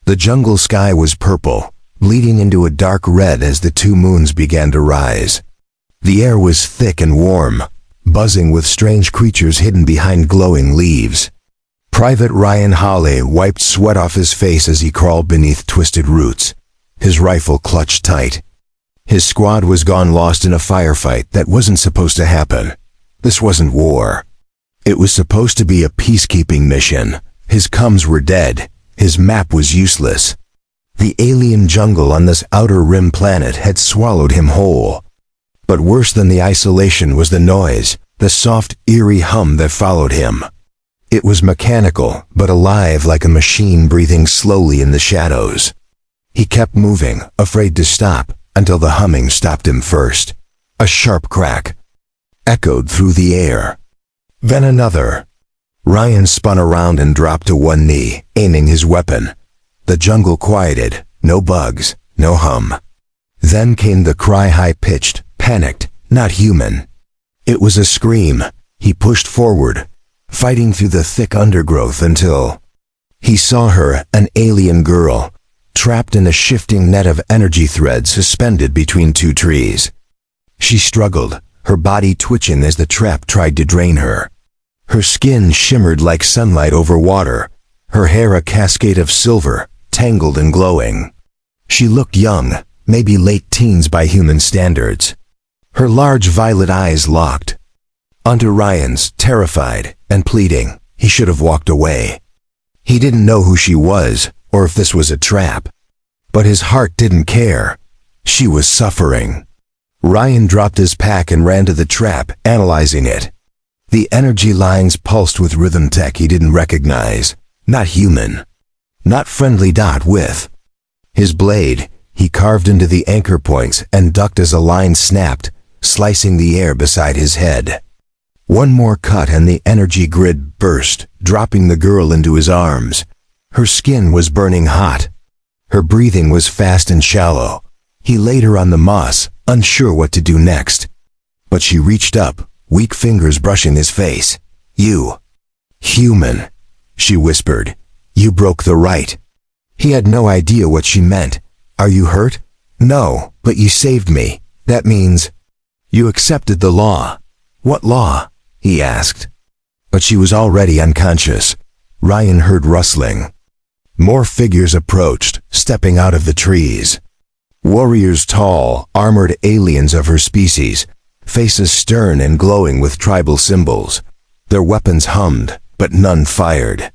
The jungle sky was purple, bleeding into a dark red as the two moons began to rise. The air was thick and warm, buzzing with strange creatures hidden behind glowing leaves. Private Ryan Hawley wiped sweat off his face as he crawled beneath twisted roots, his rifle clutched tight. His squad was gone lost in a firefight that wasn't supposed to happen. This wasn't war. It was supposed to be a peacekeeping mission. His cums were dead. His map was useless. The alien jungle on this outer rim planet had swallowed him whole. But worse than the isolation was the noise, the soft, eerie hum that followed him. It was mechanical, but alive like a machine breathing slowly in the shadows. He kept moving, afraid to stop, until the humming stopped him first. A sharp crack echoed through the air. Then another. Ryan spun around and dropped to one knee, aiming his weapon. The jungle quieted, no bugs, no hum. Then came the cry, high-pitched, panicked, not human. It was a scream. He pushed forward, fighting through the thick undergrowth until he saw her, an alien girl, trapped in a shifting net of energy threads suspended between two trees. She struggled, her body twitching as the trap tried to drain her. Her skin shimmered like sunlight over water, her hair a cascade of silver, tangled and glowing. She looked young, maybe late teens by human standards. Her large violet eyes locked onto Ryan's, terrified and pleading. He should have walked away. He didn't know who she was, or if this was a trap. But his heart didn't care. She was suffering. Ryan dropped his pack and ran to the trap, analyzing it. The energy lines pulsed with rhythm tech he didn't recognize. Not human. Not friendly. With his blade, he carved into the anchor points and ducked as a line snapped, slicing the air beside his head. One more cut and the energy grid burst, dropping the girl into his arms. Her skin was burning hot. Her breathing was fast and shallow. He laid her on the moss, unsure what to do next. But she reached up, weak fingers brushing his face. "You. Human," she whispered. "You broke the rite." He had no idea what she meant. "Are you hurt?" "No, but you saved me. That means you accepted the law." "What law?" he asked. But she was already unconscious. Ryan heard rustling. More figures approached, stepping out of the trees. Warriors, tall, armored aliens of her species, faces stern and glowing with tribal symbols. Their weapons hummed, but none fired.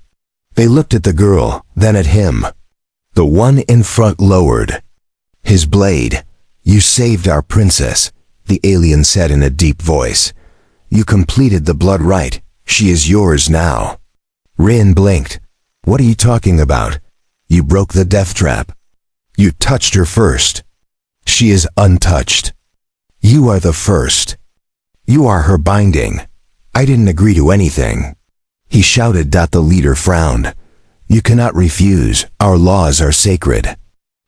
They looked at the girl, then at him. The one in front lowered his blade. "You saved our princess," the alien said in a deep voice. "You completed the blood rite. She is yours now." Ryan blinked. "What are you talking about?" "You broke the death trap. You touched her first. She is untouched. You are the first. You are her binding. I didn't agree to anything." He shouted. The leader frowned. "You cannot refuse. Our laws are sacred.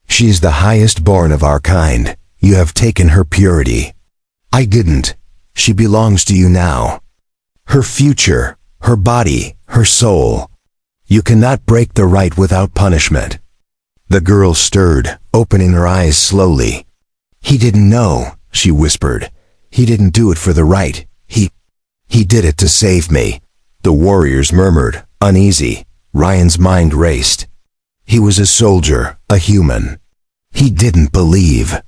She is the highest born of our kind. You have taken her purity." "I didn't. She belongs to you now. Her future, her body, her soul. You cannot break the rite without punishment." The girl stirred, opening her eyes slowly. "He didn't know," she whispered. "He didn't do it for the rite. He did it to save me." The warriors murmured, uneasy. Ryan's mind raced. He was a soldier, a human. He didn't believe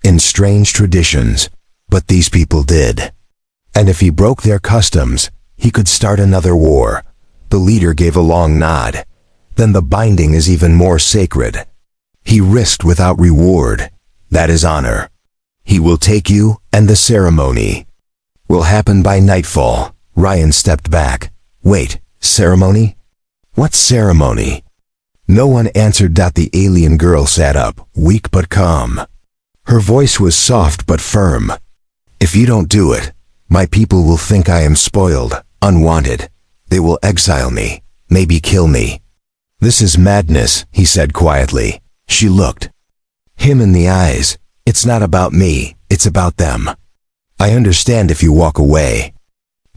in strange traditions, but these people did. And if he broke their customs, he could start another war. The leader gave a long nod. "Then the binding is even more sacred. He risked without reward. That is honor. He will take you, and the ceremony will happen by nightfall." Ryan stepped back. "Wait, ceremony? What ceremony?" No one answered. The alien girl sat up, weak but calm. Her voice was soft but firm. "If you don't do it, my people will think I am spoiled, unwanted. They will exile me, maybe kill me." "This is madness," he said quietly. She looked him in the eyes. "It's not about me, it's about them. I understand if you walk away.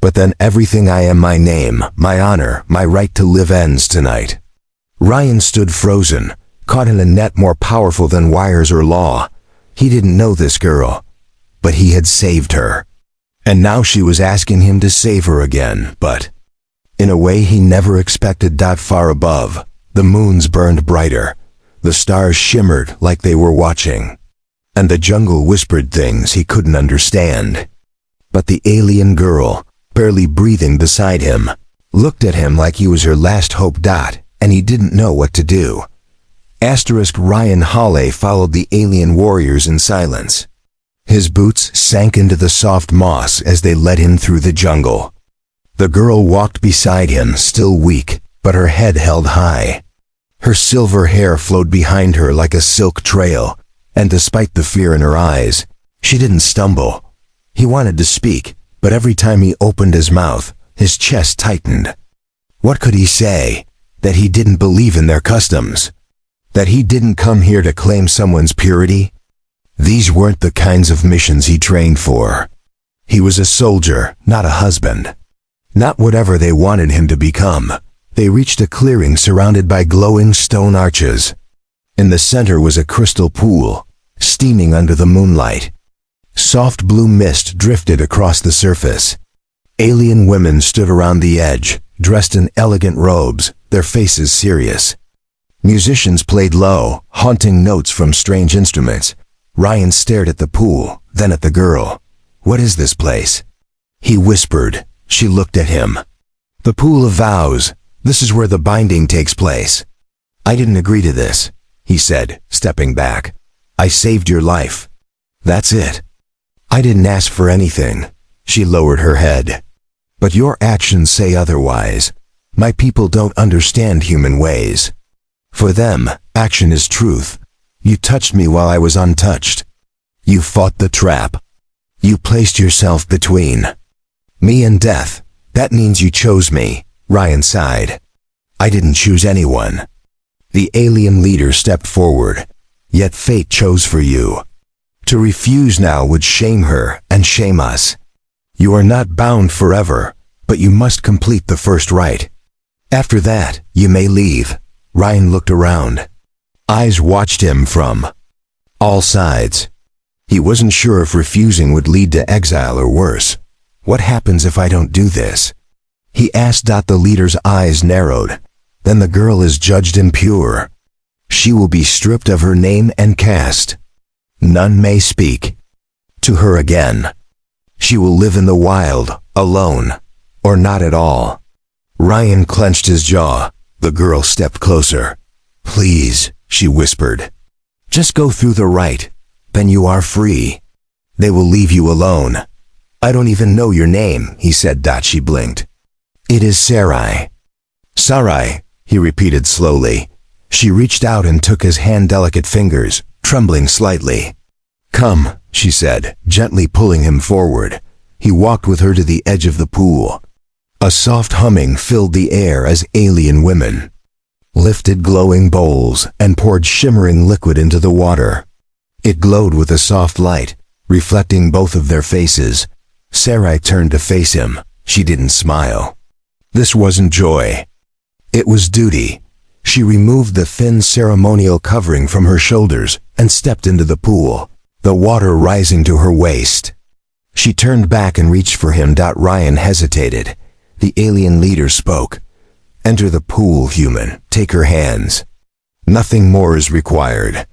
But then everything I am, my name, my honor, my right to live ends tonight." Ryan stood frozen, caught in a net more powerful than wires or law. He didn't know this girl, but he had saved her. And now she was asking him to save her again, but in a way he never expected. Far above, the moons burned brighter. The stars shimmered like they were watching. And the jungle whispered things he couldn't understand. But the alien girl, barely breathing beside him, looked at him like he was her last hope. And he didn't know what to do. Ryan Hale followed the alien warriors in silence. His boots sank into the soft moss as they led him through the jungle. The girl walked beside him, still weak, but her head held high. Her silver hair flowed behind her like a silk trail, and despite the fear in her eyes, she didn't stumble. He wanted to speak, but every time he opened his mouth, his chest tightened. What could he say? That he didn't believe in their customs? That he didn't come here to claim someone's purity? These weren't the kinds of missions he trained for. He was a soldier, not a husband. Not whatever they wanted him to become. They reached a clearing surrounded by glowing stone arches. In the center was a crystal pool, steaming under the moonlight. Soft blue mist drifted across the surface. Alien women stood around the edge, dressed in elegant robes, their faces serious. Musicians played low, haunting notes from strange instruments. Ryan stared at the pool, then at the girl. "What is this place?" he whispered. She looked at him. "The pool of vows. This is where the binding takes place." "I didn't agree to this," he said, stepping back. "I saved your life. That's it." "I didn't ask for anything." She lowered her head. "But your actions say otherwise. My people don't understand human ways. For them, action is truth. You touched me while I was untouched. You fought the trap. You placed yourself between me and death. That means you chose me." Ryan sighed. "I didn't choose anyone." The alien leader stepped forward. "Yet fate chose for you. To refuse now would shame her and shame us. You are not bound forever, but you must complete the first rite. After that, you may leave." Ryan looked around. Eyes watched him from all sides. He wasn't sure if refusing would lead to exile or worse. "What happens if I don't do this?" he asked. The leader's eyes narrowed. "Then the girl is judged impure. She will be stripped of her name and caste. None may speak to her again. She will live in the wild, alone, or not at all." Ryan clenched his jaw. The girl stepped closer. "Please," she whispered. "Just go through the rite. Then you are free. They will leave you alone." "I don't even know your name," he said. She blinked. "It is Sarai." "Sarai," he repeated slowly. She reached out and took his hand, delicate fingers, trembling slightly. "Come," she said, gently pulling him forward. He walked with her to the edge of the pool. A soft humming filled the air as alien women lifted glowing bowls and poured shimmering liquid into the water. It glowed with a soft light, reflecting both of their faces. Sarai turned to face him. She didn't smile. This wasn't joy. It was duty. She removed the thin ceremonial covering from her shoulders and stepped into the pool, the water rising to her waist. She turned back and reached for him. Ryan hesitated. The alien leader spoke. "Enter the pool, human. Take her hands. Nothing more is required."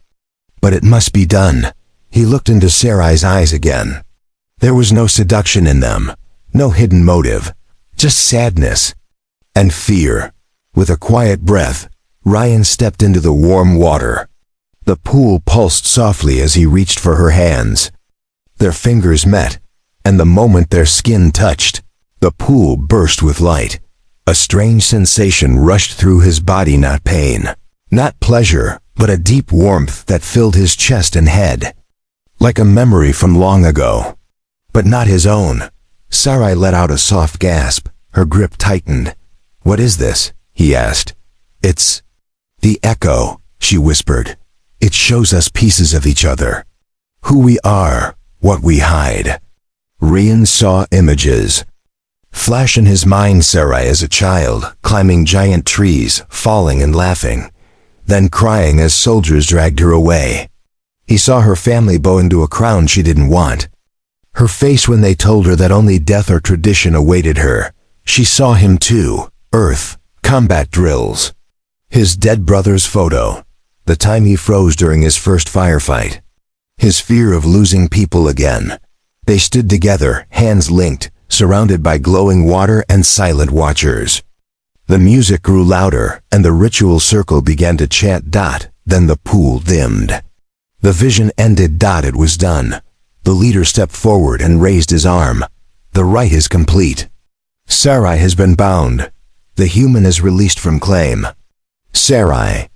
"But it must be done." He looked into Sarai's eyes again. There was no seduction in them, no hidden motive, just sadness and fear. With a quiet breath, Ryan stepped into the warm water. The pool pulsed softly as he reached for her hands. Their fingers met, and the moment their skin touched, the pool burst with light. A strange sensation rushed through his body, not pain, not pleasure, but a deep warmth that filled his chest and head. Like a memory from long ago, but not his own. Sarai let out a soft gasp. Her grip tightened. "What is this?" he asked. "It's the echo," she whispered. "It shows us pieces of each other. Who we are, what we hide." Ryan saw images flash in his mind. Sarai as a child, climbing giant trees, falling and laughing. then crying as soldiers dragged her away. He saw her family bow into a crown she didn't want. Her face when they told her that only death or tradition awaited her. She saw him too. Earth. Combat drills. His dead brother's photo. The time he froze during his first firefight. His fear of losing people again. They stood together, hands linked, surrounded by glowing water and silent watchers. The music grew louder, and the ritual circle began to chant. Then the pool dimmed. The vision ended. It was done. The leader stepped forward and raised his arm. The rite is complete. Sarai has been bound. The human is released from claim. Sarai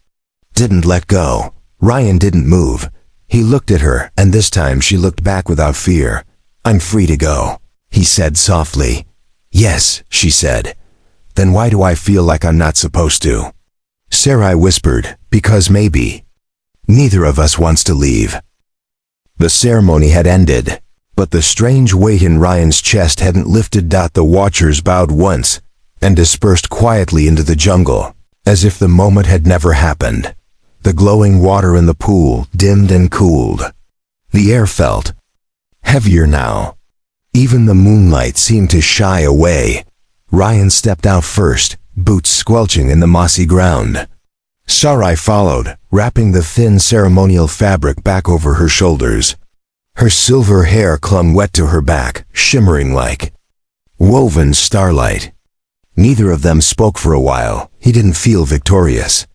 didn't let go. Ryan didn't move. He looked at her, and this time she looked back without fear. I'm free to go, he said softly. Yes, she said. Then why do I feel like I'm not supposed to? Sarai whispered, because maybe. Neither of us wants to leave. The ceremony had ended, but the strange weight in Ryan's chest hadn't lifted. The watchers bowed once and dispersed quietly into the jungle, as if the moment had never happened. The glowing water in the pool dimmed and cooled. The air felt heavier now. Even the moonlight seemed to shy away. Ryan stepped out first, boots squelching in the mossy ground. Sarai followed, wrapping the thin ceremonial fabric back over her shoulders. Her silver hair clung wet to her back, shimmering like woven starlight. Neither of them spoke for a while. He didn't feel victorious.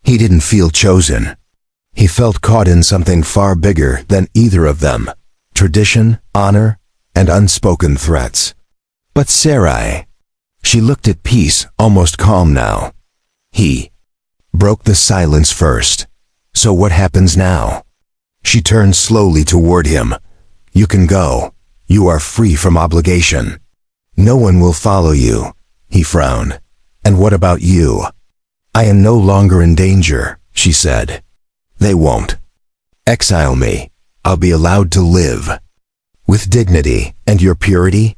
He didn't feel chosen. He felt caught in something far bigger than either of them. Tradition, honor, and unspoken threats. But Sarai, she looked at peace, almost calm now. He broke the silence first. So what happens now? She turned slowly toward him. You can go. You are free from obligation. No one will follow you. He frowned. And what about you? I am no longer in danger, she said. They won't. Exile me. I'll be allowed to live. With dignity and your purity?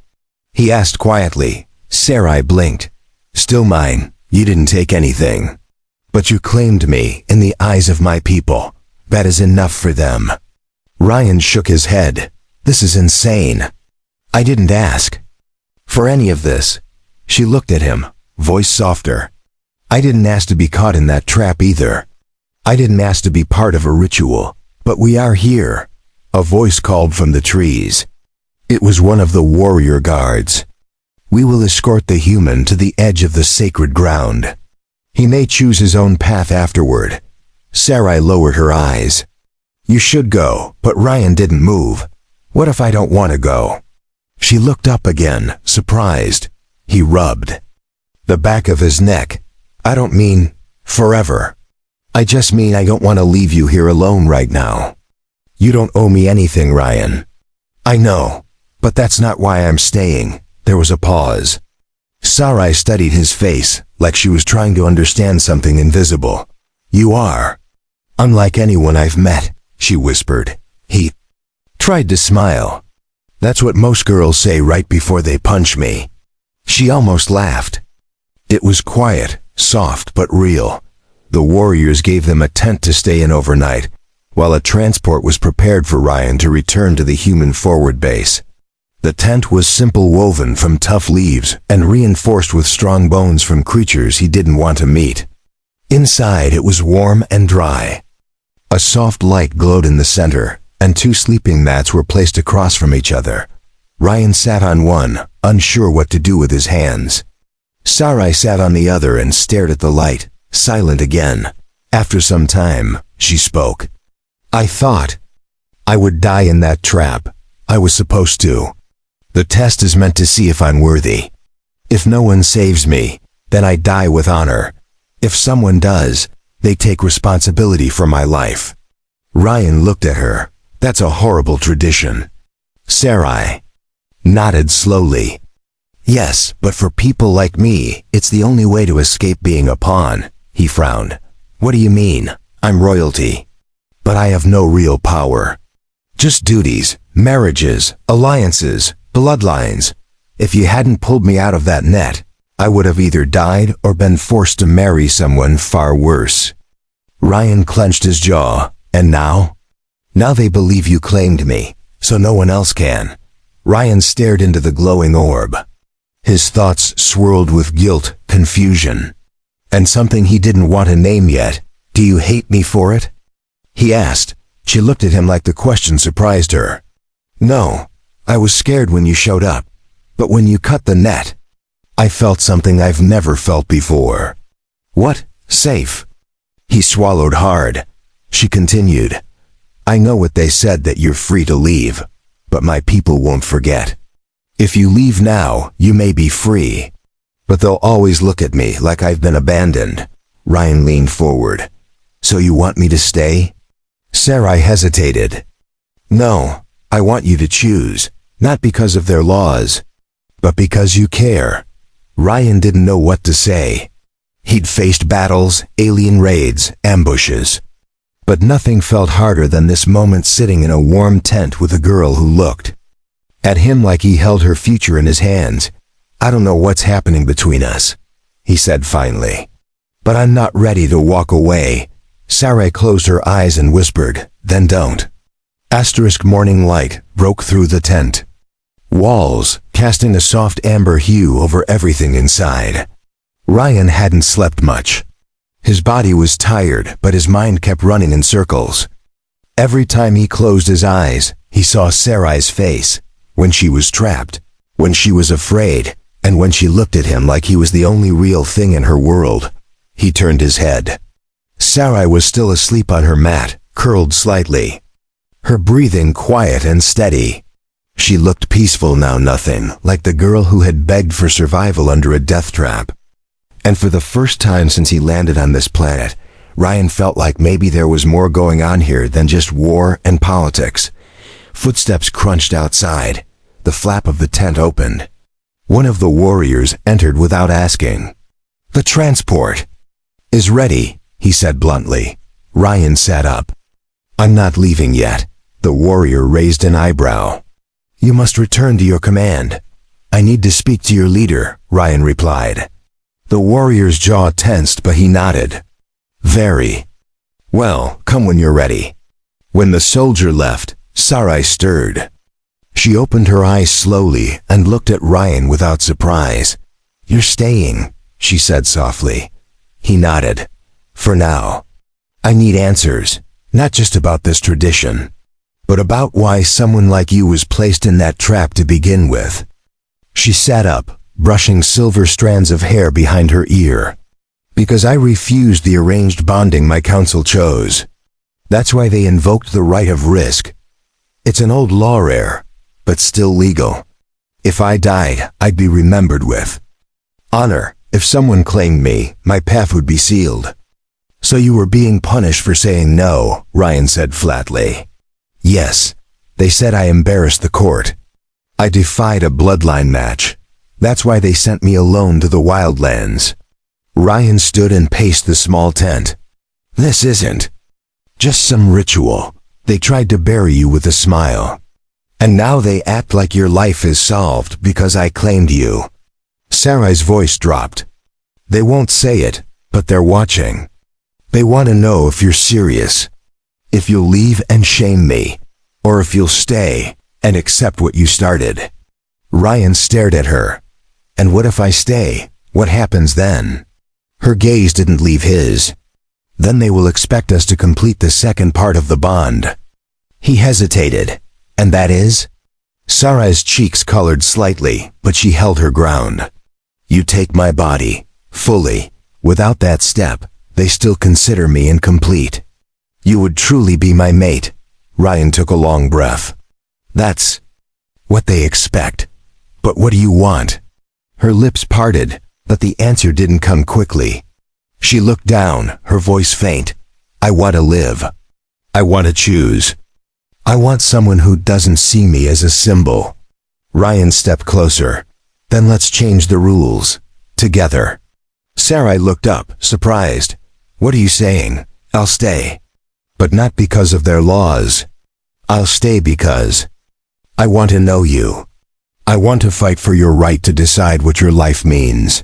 He asked quietly. Sarai blinked. Still mine. You didn't take anything. But you claimed me in the eyes of my people. That is enough for them. Ryan shook his head. This is insane. I didn't ask for any of this. She looked at him, voice softer. I didn't ask to be caught in that trap either. I didn't ask to be part of a ritual. But we are here. A voice called from the trees. It was one of the warrior guards. We will escort the human to the edge of the sacred ground. He may choose his own path afterward. Sarai lowered her eyes. You should go, but Ryan didn't move. What if I don't want to go? She looked up again, surprised. He rubbed the back of his neck. I don't mean forever. I just mean I don't want to leave you here alone right now. You don't owe me anything, Ryan. I know, but that's not why I'm staying. There was a pause. Sarai studied his face, like she was trying to understand something invisible. You are unlike anyone I've met, she whispered. He tried to smile. That's what most girls say right before they punch me. She almost laughed. It was quiet, soft but real. The warriors gave them a tent to stay in overnight, while a transport was prepared for Ryan to return to the human forward base. The tent was simple, woven from tough leaves and reinforced with strong bones from creatures he didn't want to meet. Inside it was warm and dry. A soft light glowed in the center, and 2 sleeping mats were placed across from each other. Ryan sat on one, unsure what to do with his hands. Sarai sat on the other and stared at the light, silent again. After some time, she spoke. I thought I would die in that trap. I was supposed to. The test is meant to see if I'm worthy. If no one saves me, then I die with honor. If someone does, they take responsibility for my life. Ryan looked at her. That's a horrible tradition. Sarai nodded slowly. Yes, but for people like me, it's the only way to escape being a pawn. He frowned. What do you mean? I'm royalty. But I have no real power. Just duties, marriages, alliances, bloodlines. If you hadn't pulled me out of that net, I would have either died or been forced to marry someone far worse. Ryan clenched his jaw. And now? Now they believe you claimed me, so no one else can. Ryan stared into the glowing orb. His thoughts swirled with guilt, confusion, and something he didn't want to name yet. Do you hate me for it? He asked. She looked at him like the question surprised her. No, I was scared when you showed up, but when you cut the net, I felt something I've never felt before. What? Safe? He swallowed hard. She continued. I know what they said, that you're free to leave, but my people won't forget. If you leave now, you may be free, but they'll always look at me like I've been abandoned. Ryan leaned forward. So you want me to stay? Sarai hesitated. No, I want you to choose, not because of their laws, but because you care. Ryan didn't know what to say. He'd faced battles, alien raids, ambushes, but nothing felt harder than this moment sitting in a warm tent with a girl who looked at him like he held her future in his hands. I don't know what's happening between us, he said finally, but I'm not ready to walk away. Sarai closed her eyes and whispered, then don't. Morning light broke through the tent walls, casting a soft amber hue over everything inside. Ryan hadn't slept much. His body was tired, but his mind kept running in circles. Every time he closed his eyes, he saw Sarai's face, when she was trapped, when she was afraid, and when she looked at him like he was the only real thing in her world. He turned his head. Sarai was still asleep on her mat, curled slightly, her breathing quiet and steady. She looked peaceful now, nothing like the girl who had begged for survival under a death trap. And for the first time since he landed on this planet, Ryan felt like maybe there was more going on here than just war and politics. Footsteps crunched outside. The flap of the tent opened. One of the warriors entered without asking. The transport is ready, he said bluntly. Ryan sat up. I'm not leaving yet. The warrior raised an eyebrow. You must return to your command. I need to speak to your leader, Ryan replied. The warrior's jaw tensed, but he nodded. Very well, come when you're ready. When the soldier left, Sarai stirred. She opened her eyes slowly and looked at Ryan without surprise. You're staying, she said softly. He nodded. For now. I need answers, not just about this tradition, but about why someone like you was placed in that trap to begin with. She sat up, brushing silver strands of hair behind her ear. Because I refused the arranged bonding my council chose. That's why they invoked the right of risk. It's an old law rare, but still legal. If I died, I'd be remembered with honor. If someone claimed me, my path would be sealed. So you were being punished for saying no, Ryan said flatly. Yes, they said I embarrassed the court. I defied a bloodline match. That's why they sent me alone to the wildlands. Ryan stood and paced the small tent. This isn't just some ritual. They tried to bury you with a smile. And now they act like your life is solved because I claimed you. Sarai's voice dropped. They won't say it, but they're watching. They want to know if you're serious. If you'll leave and shame me, or if you'll stay and accept what you started. Ryan stared at her. And what if I stay? What happens then? Her gaze didn't leave his. Then they will expect us to complete the second part of the bond. He hesitated. And that is? Sarai's cheeks colored slightly, but she held her ground. You take my body, fully. Without that step, they still consider me incomplete. You would truly be my mate. Ryan took a long breath. That's what they expect. But what do you want? Her lips parted, but the answer didn't come quickly. She looked down, her voice faint. I want to live. I want to choose. I want someone who doesn't see me as a symbol. Ryan stepped closer. Then let's change the rules. Together. Sarai looked up, surprised. What are you saying? I'll stay. But not because of their laws. I'll stay because I want to know you. I want to fight for your right to decide what your life means.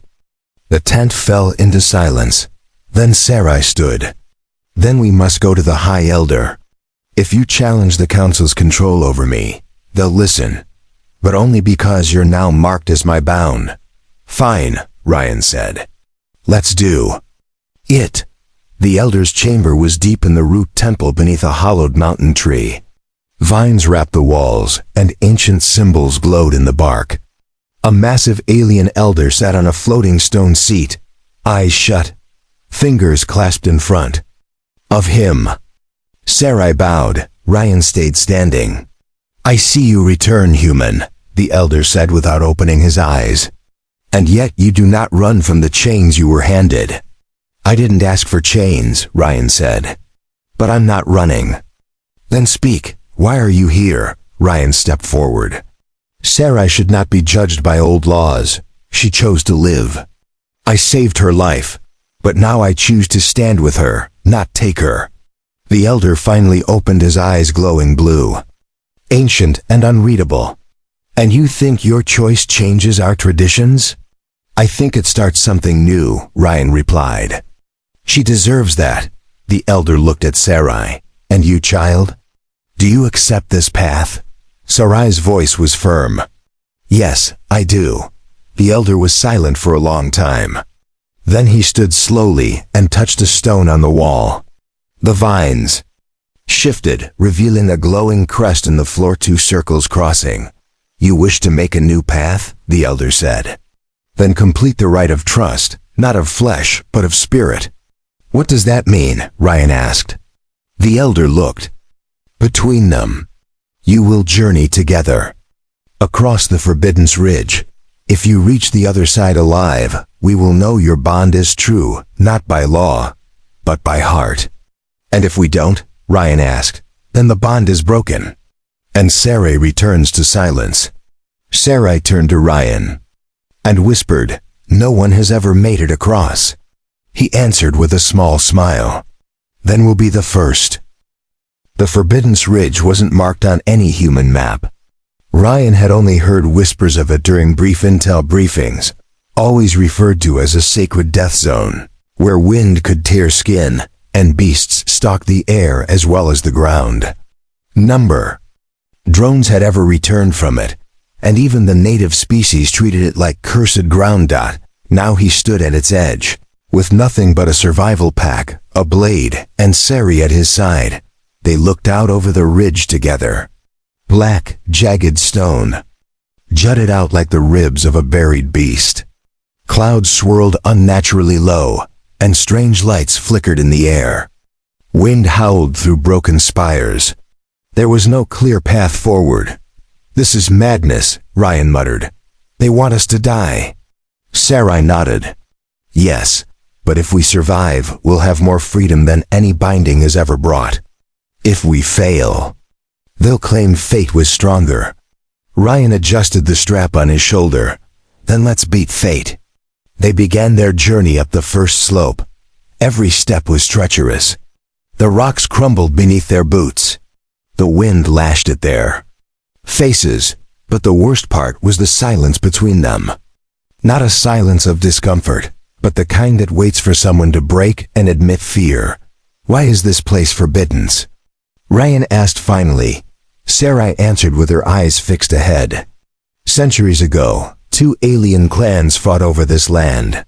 The tent fell into silence. Then Sarai stood. Then we must go to the High Elder. If you challenge the Council's control over me, they'll listen, but only because you're now marked as my bound. Fine, Ryan said. Let's do it. The Elder's chamber was deep in the root temple beneath a hollowed mountain tree. Vines wrapped the walls, and ancient symbols glowed in the bark. A massive alien elder sat on a floating stone seat, eyes shut, fingers clasped in front of him. Sarai bowed. Ryan stayed standing. I see you return, human, the elder said without opening his eyes. And yet you do not run from the chains you were handed. I didn't ask for chains, Ryan said. But I'm not running. Then speak. Why are you here? Ryan stepped forward. Sarai should not be judged by old laws. She chose to live. I saved her life, but now I choose to stand with her, not take her. The elder finally opened his eyes glowing blue. Ancient and unreadable. And you think your choice changes our traditions? I think it starts something new, Ryan replied. She deserves that. The elder looked at Sarai. And you, child? Do you accept this path? Sarai's voice was firm. Yes, I do. The elder was silent for a long time. Then he stood slowly and touched a stone on the wall. The vines shifted, revealing a glowing crest in the floor, 2 circles crossing. You wish to make a new path? The elder said. Then complete the rite of trust, not of flesh, but of spirit. What does that mean? Ryan asked. The elder looked. Between them, you will journey together. Across the Forbidden's Ridge. If you reach the other side alive, we will know your bond is true, not by law, but by heart. And if we don't? Ryan asked. Then the bond is broken. And Sarai returns to silence. Sarai turned to Ryan and whispered, no one has ever made it across. He answered with a small smile. Then we'll be the first. The Forbidden's Ridge wasn't marked on any human map. Ryan had only heard whispers of it during brief intel briefings, always referred to as a sacred death zone, where wind could tear skin and beasts stalked the air as well as the ground. Number. Drones had ever returned from it, and even the native species treated it like cursed ground. Now he stood at its edge, with nothing but a survival pack, a blade, and Sarai at his side. They looked out over the ridge together. Black, jagged stone jutted out like the ribs of a buried beast. Clouds swirled unnaturally low, and strange lights flickered in the air. Wind howled through broken spires. There was no clear path forward. This is madness, Ryan muttered. They want us to die. Sarai nodded. Yes, but if we survive, we'll have more freedom than any binding has ever brought. If we fail, they'll claim fate was stronger. Ryan adjusted the strap on his shoulder. Then let's beat fate. They began their journey up the first slope. Every step was treacherous. The rocks crumbled beneath their boots. The wind lashed at their faces, but the worst part was the silence between them. Not a silence of discomfort, but the kind that waits for someone to break and admit fear. Why is this place forbidden? Ryan asked finally. Sarai answered with her eyes fixed ahead. Centuries ago, 2 alien clans fought over this land.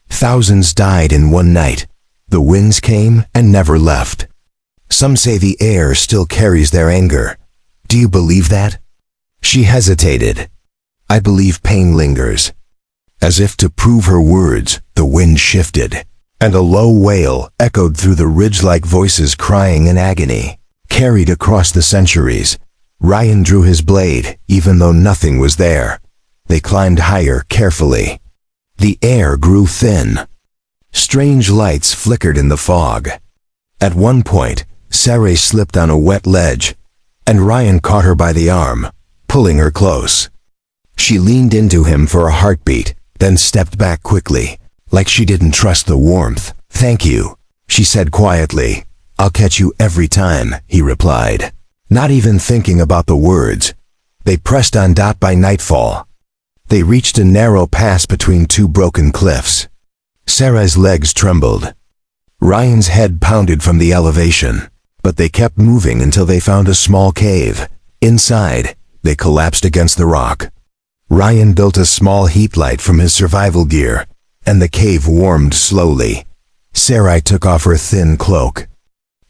Thousands died in one night. The winds came and never left. Some say the air still carries their anger. Do you believe that? She hesitated. I believe pain lingers. As if to prove her words, the wind shifted, and a low wail echoed through the ridge like voices crying in agony. Carried across the centuries, Ryan drew his blade, even though nothing was there. They climbed higher carefully. The air grew thin. Strange lights flickered in the fog. At one point, Sarai slipped on a wet ledge, and Ryan caught her by the arm, pulling her close. She leaned into him for a heartbeat, then stepped back quickly, like she didn't trust the warmth. Thank you, she said quietly. I'll catch you every time, he replied, not even thinking about the words. They pressed on. By nightfall, they reached a narrow pass between 2 broken cliffs. Sarai's legs trembled. Ryan's head pounded from the elevation, but they kept moving until they found a small cave. Inside, they collapsed against the rock. Ryan built a small heat light from his survival gear, and the cave warmed slowly. Sarai took off her thin cloak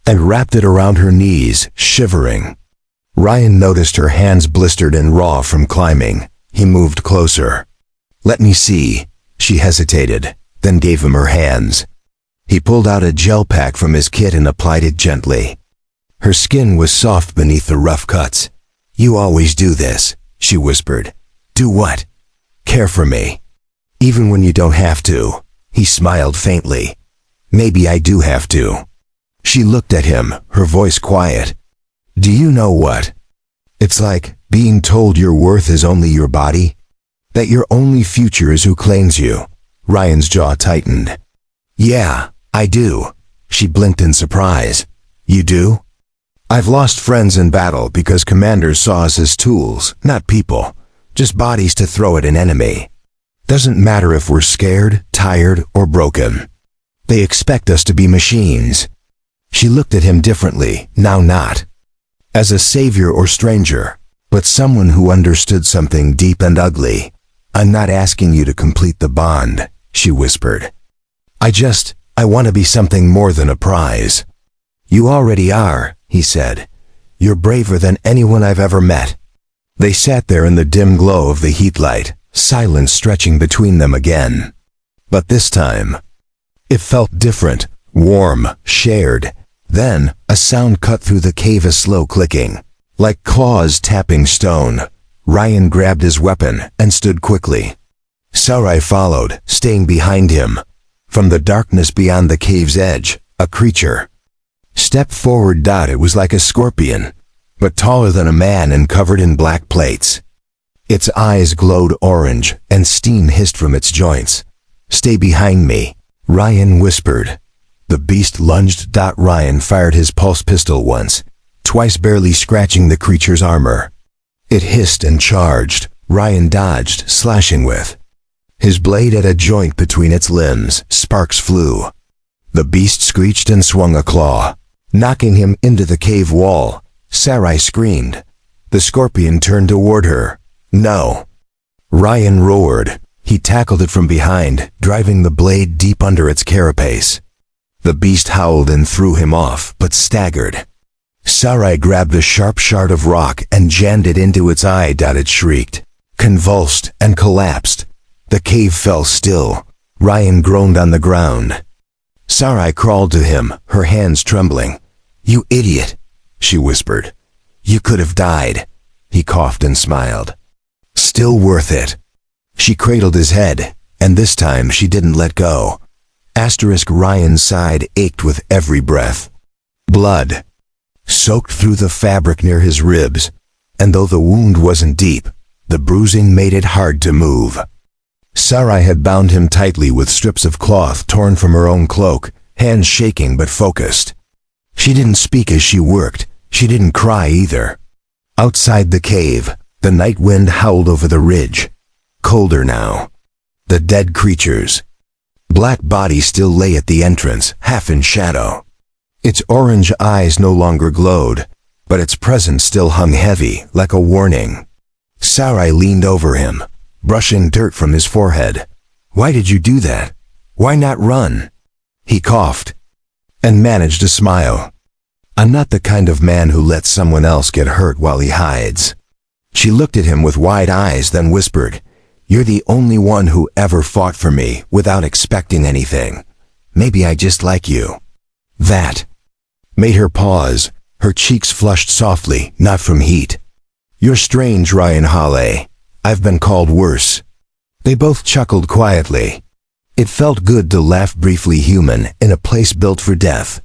and wrapped it around her knees, shivering. Ryan noticed her hands blistered and raw from climbing. He moved closer. "Let me see." She hesitated, then gave him her hands. He pulled out a gel pack from his kit and applied it gently. Her skin was soft beneath the rough cuts. "You always do this," she whispered. "Do what?" "Care for me. Even when you don't have to." He smiled faintly. "Maybe I do have to." She looked at him, her voice quiet. "Do you know what? It's like being told your worth is only your body, that your only future is who claims you." Ryan's jaw tightened. "Yeah, I do." She blinked in surprise. "You do?" "I've lost friends in battle because commanders saw us as tools, not people, just bodies to throw at an enemy. Doesn't matter if we're scared, tired, or broken. They expect us to be machines." She looked at him differently, now not as a savior or stranger, but someone who understood something deep and ugly. "I'm not asking you to complete the bond," she whispered. I want to be something more than a prize." "You already are," he said. "You're braver than anyone I've ever met." They sat there in the dim glow of the heat light, silence stretching between them again. But this time, it felt different, warm, shared. Then, a sound cut through the cave, a slow clicking, like claws tapping stone. Ryan grabbed his weapon and stood quickly. Sarai followed, staying behind him. From the darkness beyond the cave's edge, a creature stepped forward. It was like a scorpion, but taller than a man and covered in black plates. Its eyes glowed orange, and steam hissed from its joints. "Stay behind me," Ryan whispered. The beast lunged. Ryan fired his pulse pistol once, twice, barely scratching the creature's armor. It hissed and charged. Ryan dodged, slashing with his blade at a joint between its limbs. Sparks flew. The beast screeched and swung a claw, knocking him into the cave wall. Sarai screamed. The scorpion turned toward her. "No!" Ryan roared. He tackled it from behind, driving the blade deep under its carapace. The beast howled and threw him off, but staggered. Sarai grabbed a sharp shard of rock and jammed it into its eye. It shrieked, convulsed, and collapsed. The cave fell still. Ryan groaned on the ground. Sarai crawled to him, her hands trembling. "You idiot," she whispered. "You could have died." He coughed and smiled. "Still worth it." She cradled his head, and this time she didn't let go. Ryan's side ached with every breath. Blood soaked through the fabric near his ribs, and though the wound wasn't deep, the bruising made it hard to move. Sarai had bound him tightly with strips of cloth torn from her own cloak, hands shaking but focused. She didn't speak as she worked. She didn't cry either. Outside the cave, the night wind howled over the ridge. Colder now. The dead creatures. Black body still lay at the entrance, half in shadow. Its orange eyes no longer glowed, but its presence still hung heavy, like a warning. Sarai leaned over him, brushing dirt from his forehead. "Why did you do that? Why not run?" He coughed and managed a smile. "I'm not the kind of man who lets someone else get hurt while he hides." She looked at him with wide eyes, then whispered, "You're the only one who ever fought for me without expecting anything. Maybe I just like you." That made her pause, her cheeks flushed softly, not from heat. "You're strange, Ryan Hale. I've been called worse." They both chuckled quietly. It felt good to laugh briefly human in a place built for death.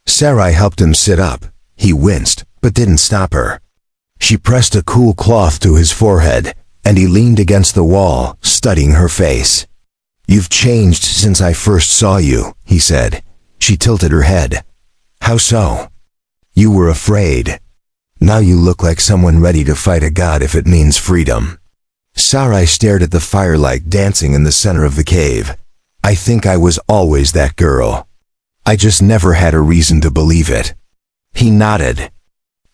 Sarai helped him sit up. He winced, but didn't stop her. She pressed a cool cloth to his forehead, and he leaned against the wall, studying her face. "You've changed since I first saw you," he said. She tilted her head. "How so?" "You were afraid. Now you look like someone ready to fight a god if it means freedom." Sarai stared at the firelight dancing in the center of the cave. "I think I was always that girl." I just never had a reason to believe it." He nodded.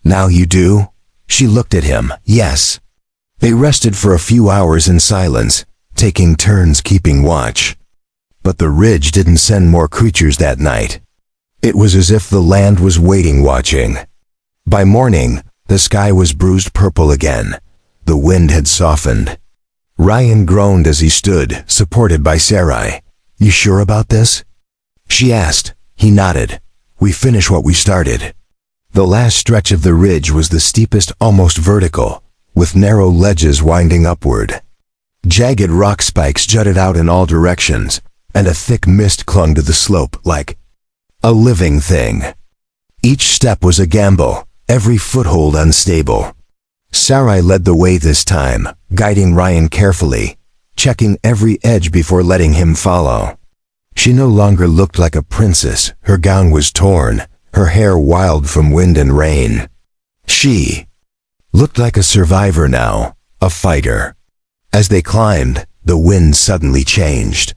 "Now you do?" She looked at him. "Yes." They rested for a few hours in silence, taking turns keeping watch. But the ridge didn't send more creatures that night. It was as if the land was waiting, watching. By morning, the sky was bruised purple again. The wind had softened. Ryan groaned as he stood, supported by Sarai. "You sure about this?" she asked. He nodded. "We finish what we started." The last stretch of the ridge was the steepest, almost vertical, with narrow ledges winding upward. Jagged rock spikes jutted out in all directions, and a thick mist clung to the slope like a living thing. Each step was a gamble, every foothold unstable. Sarai led the way this time, guiding Ryan carefully, checking every edge before letting him follow. She no longer looked like a princess. Her gown was torn, her hair wild from wind and rain. She looked like a survivor now, a fighter. As they climbed, the wind suddenly changed.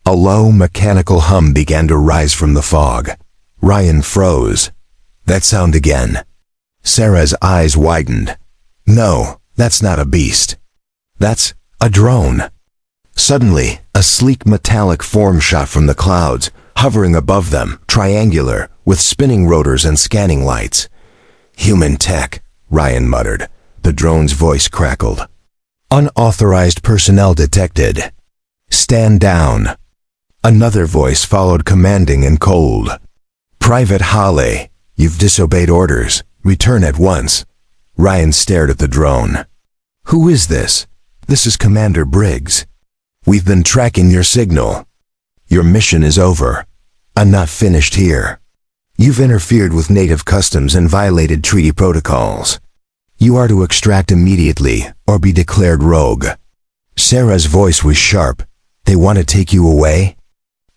A low, mechanical hum began to rise from the fog. Ryan froze. "That sound again." Sarah's eyes widened. "No, that's not a beast. That's a drone." Suddenly, a sleek metallic form shot from the clouds, hovering above them, triangular, with spinning rotors and scanning lights. "Human tech," Ryan muttered. The drone's voice crackled. "Unauthorized personnel detected. Stand down." Another voice followed, commanding and cold. "Private Hale, you've disobeyed orders. Return at once." Ryan stared at the drone. "Who is this?" "This is Commander Briggs. We've been tracking your signal. Your mission is over. I'm not finished here. You've interfered with native customs and violated treaty protocols. You are to extract immediately or be declared rogue." Sarah's voice was sharp. "They want to take you away?"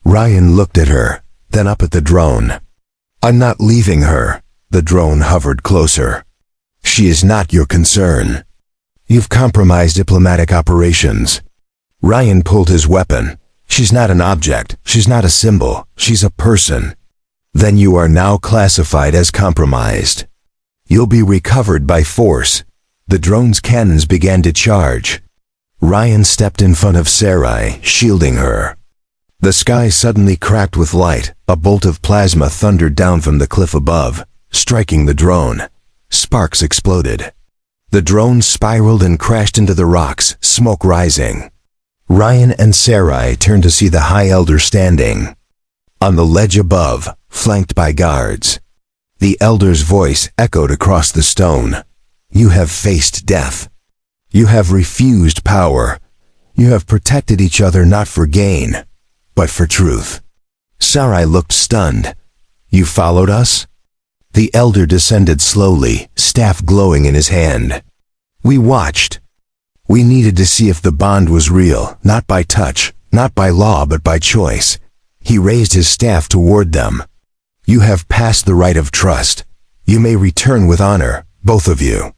Ryan looked at her, then up at the drone. "I'm not leaving her." The drone hovered closer. "She is not your concern. You've compromised diplomatic operations." Ryan pulled his weapon. "She's not an object. She's not a symbol. She's a person." "Then you are now classified as compromised. You'll be recovered by force." The drone's cannons began to charge. Ryan stepped in front of Sarai, shielding her. The sky suddenly cracked with light. A bolt of plasma thundered down from the cliff above, striking the drone. Sparks exploded. The drone spiraled and crashed into the rocks, smoke rising. Ryan and Sarai turned to see the High Elder standing on the ledge above, flanked by guards. The Elder's voice echoed across the stone. "You have faced death. You have refused power. You have protected each other not for gain, but for truth." Sarai looked stunned. "You followed us?" The Elder descended slowly, staff glowing in his hand. "We watched. We needed to see if the bond was real, not by touch, not by law, but by choice." He raised his staff toward them. "You have passed the rite of trust. You may return with honor, both of you."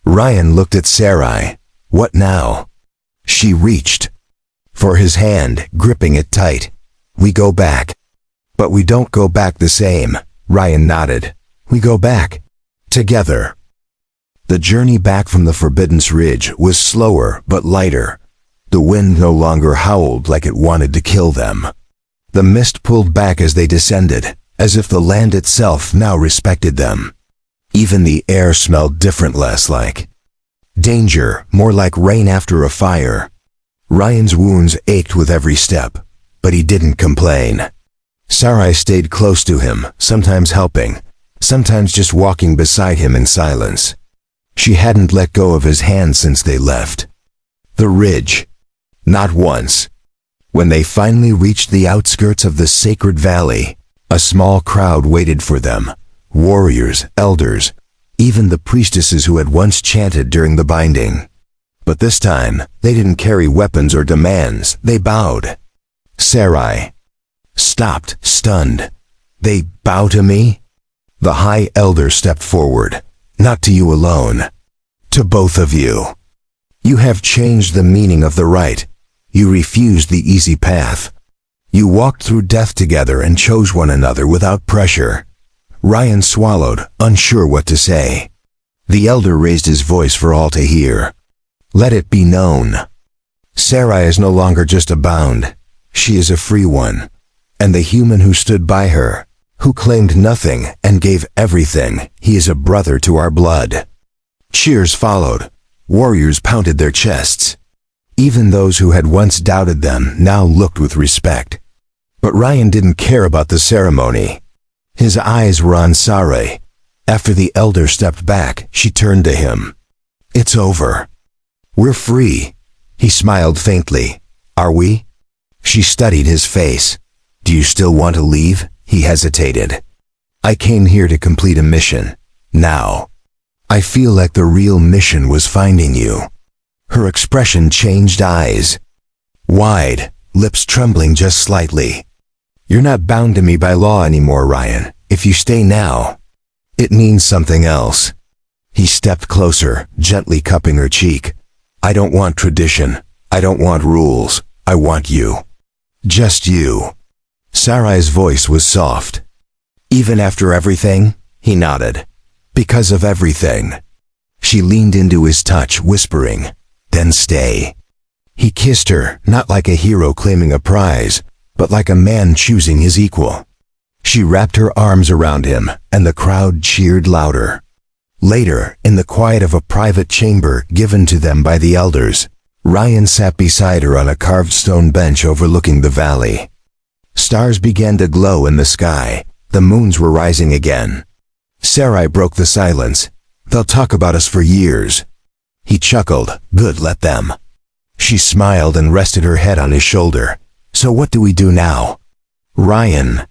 Ryan looked at Sarai. "What now?" She reached for his hand, gripping it tight. "We go back." "But we don't go back the same." Ryan nodded. "We go back together." The journey back from the Forbidden Ridge was slower but lighter. The wind no longer howled like it wanted to kill them. The mist pulled back as they descended, as if the land itself now respected them. Even the air smelled different, less like danger, more like rain after a fire. Ryan's wounds ached with every step, but he didn't complain. Sarai stayed close to him, sometimes helping, sometimes just walking beside him in silence. She hadn't let go of his hand since they left the ridge. Not once. When they finally reached the outskirts of the sacred valley, a small crowd waited for them. Warriors, elders, even the priestesses who had once chanted during the binding. But this time, they didn't carry weapons or demands. They bowed. Sarai stopped, stunned. "They bow to me?" The High Elder stepped forward. "Not to you alone. To both of you. You have changed the meaning of the rite. You refused the easy path. You walked through death together and chose one another without pressure." Ryan swallowed, unsure what to say. The elder raised his voice for all to hear. "Let it be known. Sarai is no longer just a bound. She is a free one. And the human who stood by her, who claimed nothing and gave everything, he is a brother to our blood." Cheers followed. Warriors pounded their chests. Even those who had once doubted them now looked with respect. But Ryan didn't care about the ceremony. His eyes were on Sarai. After the elder stepped back, she turned to him. "It's over. We're free." He smiled faintly. "Are we?" She studied his face. "Do you still want to leave?" He hesitated. "I came here to complete a mission. Now. I feel like the real mission was finding you." Her expression changed, eyes wide, lips trembling just slightly. "You're not bound to me by law anymore, Ryan. If you stay now, it means something else." He stepped closer, gently cupping her cheek. "I don't want tradition. I don't want rules. I want you. Just you." Sarai's voice was soft. "Even after everything?" He nodded. "Because of everything." She leaned into his touch, whispering, "Then stay." He kissed her, not like a hero claiming a prize, but like a man choosing his equal. She wrapped her arms around him, and the crowd cheered louder. Later, in the quiet of a private chamber given to them by the elders, Ryan sat beside her on a carved stone bench overlooking the valley. Stars began to glow in the sky. The moons were rising again. Sarai broke the silence. "They'll talk about us for years." He chuckled. "Good, let them." She smiled and rested her head on his shoulder. "So what do we do now?" Ryan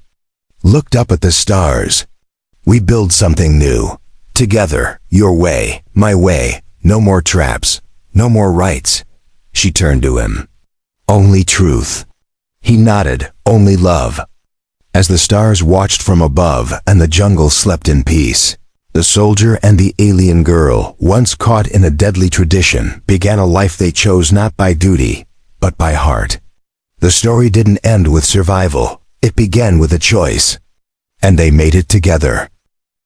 looked up at the stars. "We build something new. Together, your way, my way. No more traps. No more rites." She turned to him. "Only truth." He nodded. "Only love." As the stars watched from above and the jungle slept in peace, the soldier and the alien girl, once caught in a deadly tradition, began a life they chose not by duty, but by heart. The story didn't end with survival. It began with a choice. And they made it together.